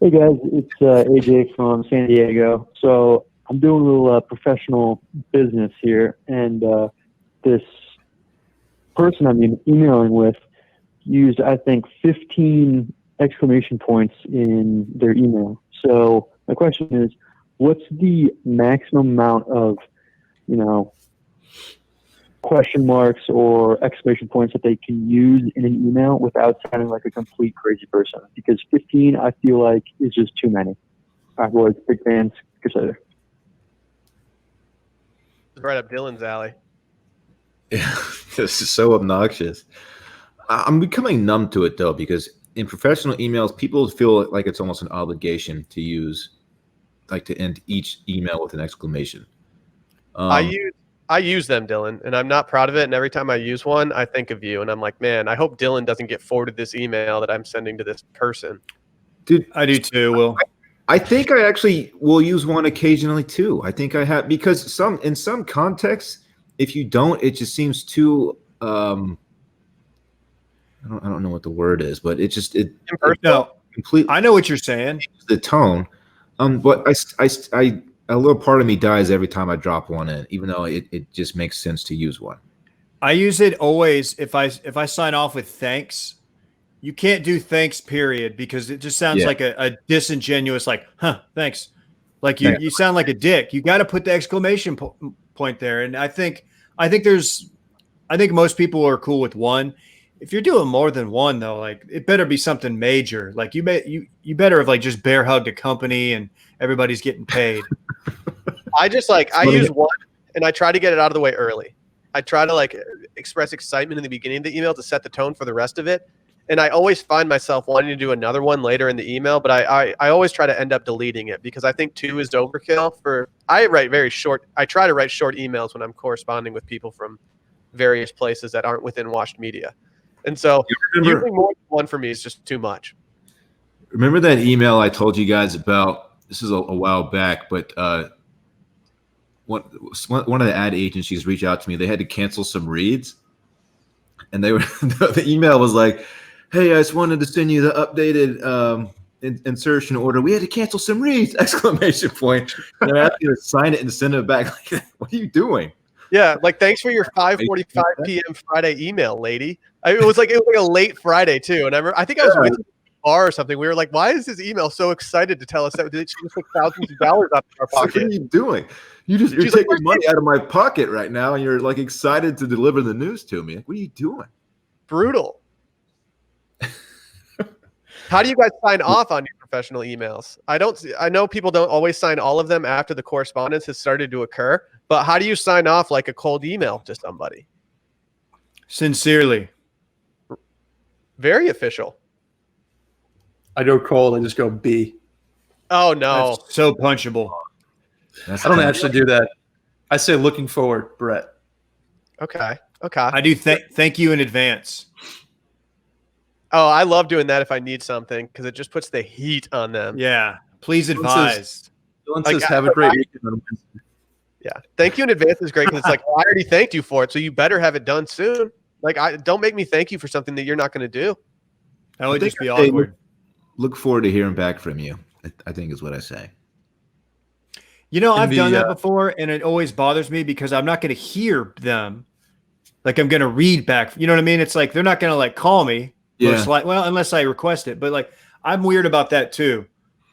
Hey guys, it's AJ from San Diego. So I'm doing a little professional business here, and this person I'm emailing with used, I think, 15 exclamation points in their email. So my question is, what's the maximum amount of, you know, question marks or exclamation points that they can use in an email without sounding like a complete crazy person? Because 15, I feel like, is just too many. All right, boys, big fans. Catch you later. Right up Dylan's alley. Yeah, this is so obnoxious. I'm becoming numb to it though, because in professional emails, people feel like it's almost an obligation to use, like to end each email with an exclamation. I use them, Dylan, and I'm not proud of it. And every time I use one, I think of you, and I'm like, man, I hope Dylan doesn't get forwarded this email that I'm sending to this person. Dude, I do too, Will. I think I actually will use one occasionally too. I think I have, because in some contexts, if you don't, it just seems too I don't know what the word is, but it No, completely. I know what you're saying. The tone, but I a little part of me dies every time I drop one in, even though it just makes sense to use one. I use it always if I sign off with thanks. You can't do thanks period because it just sounds like a disingenuous, like, thanks. Like you sound like a dick. You got to put the exclamation point there. And I think most people are cool with one. If you're doing more than one though, like it better be something major. Like you better have like just bear hugged a company and everybody's getting paid. I use one and I try to get it out of the way early. I try to like express excitement in the beginning of the email to set the tone for the rest of it. And I always find myself wanting to do another one later in the email, but I always try to end up deleting it because I think 2 is overkill. I try to write short emails when I'm corresponding with people from various places that aren't within Washed Media. And so usually more than one for me is just too much. Remember that email I told you guys about? This is a while back, but one of the ad agencies reached out to me. They had to cancel some reads, and they were the email was like, "Hey, I just wanted to send you the updated insertion order. We had to cancel some reads!" Exclamation point. And I asked you to sign it and send it back. Like, what are you doing? Yeah, like thanks for your 5:45 p.m. Friday email, lady. It was like a late Friday too, and I think I was with you at the bar or something. We were like, "Why is this email so excited to tell us that she just took thousands of dollars out of our pocket?" What are you doing? You're taking money out of my pocket right now, and you're like excited to deliver the news to me. Like, what are you doing? Brutal. How do you guys sign off on your professional emails? I know people don't always sign all of them after the correspondence has started to occur, but how do you sign off like a cold email to somebody? Sincerely. Very official. I go cold. I just go B. Oh no. That's so punchable. I don't actually do that. I say looking forward, Brett. Okay. I do thank you in advance. Oh, I love doing that if I need something because it just puts the heat on them. Yeah. Please advise. Dylan says, have a great weekend. Yeah. Thank you in advance is great because it's like, well, I already thanked you for it, so you better have it done soon. Like, don't make me thank you for something that you're not going to do. That would just be awkward. Look forward to hearing back from you, I think is what I say. You know, I've done that before, and it always bothers me because I'm not going to hear them. Like, I'm going to read back. You know what I mean? It's like they're not going to, like, call me. Yeah. Unless I request it. But, like, I'm weird about that, too.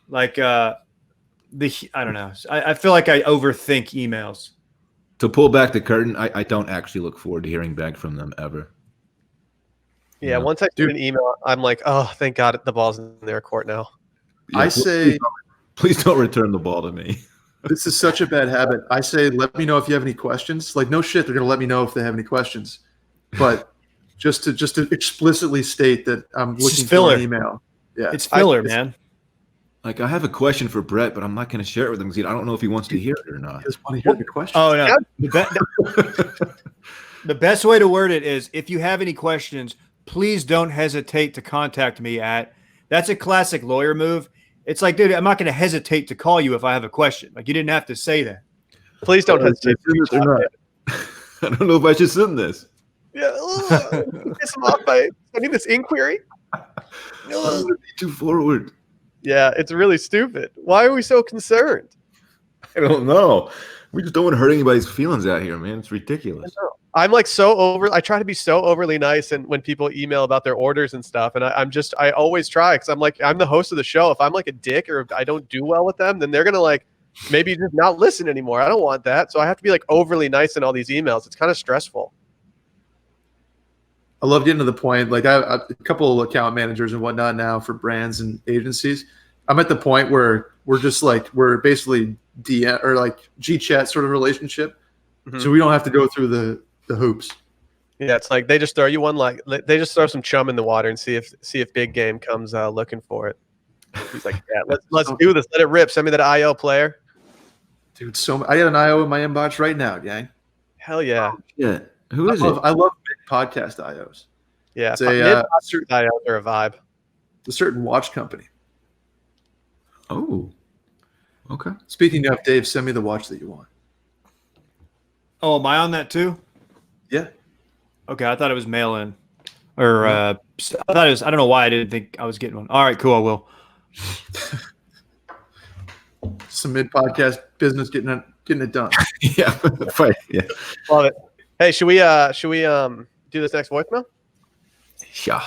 Like, I don't know. I feel like I overthink emails. To pull back the curtain, I don't actually look forward to hearing back from them ever. Yeah, once I do an email, I'm like, oh, thank God the ball's in their court now. Yeah, I say, please don't return the ball to me. This is such a bad habit. I say, let me know if you have any questions. Like, no shit, they're going to let me know if they have any questions. But just to explicitly state that I'm looking for an email. Yeah, it's filler, man. Like, I have a question for Brett, but I'm not going to share it with him because I don't know if he wants to hear it or not. I just want to hear the question. Oh, no. The best way to word it is, if you have any questions, please don't hesitate to contact me at. That's a classic lawyer move. It's like, dude, I'm not going to hesitate to call you if I have a question. Like, you didn't have to say that. Please don't hesitate. I don't know if I should send this. Yeah, piss him off by sending this inquiry. Too forward. Yeah, it's really stupid. Why are we so concerned? I don't know. We just don't want to hurt anybody's feelings out here, man. It's ridiculous. I'm like I try to be so overly nice, and when people email about their orders and stuff, and I always try, because I'm like, I'm the host of the show. If I'm like a dick or if I don't do well with them, then they're gonna like maybe just not listen anymore. I don't want that, so I have to be like overly nice in all these emails. It's kind of stressful. I love getting to the point. Like I have a couple of account managers and whatnot now for brands and agencies. I'm at the point where we're basically DM or like G-chat sort of relationship, so we don't have to go through the hoops. Yeah, it's like they just throw you one, like they just throw some chum in the water and see if big game comes looking for it. He's like, yeah, let's do this. Let it rip. Send me that IO player, dude. So I got an IO in my inbox right now, gang. Hell yeah. Yeah. Who is it? I love podcast IOs. Yeah, it's a certain IOs are a vibe. A certain watch company. Oh, okay. Speaking of, Dave, send me the watch that you want. Oh, am I on that too? Yeah. Okay, I thought it was mail in, or I thought it was. I don't know why I didn't think I was getting one. All right, cool. I will. Some mid-podcast business getting it done. Yeah, fight. Yeah, love it. Hey, should we do this next voicemail? Yeah.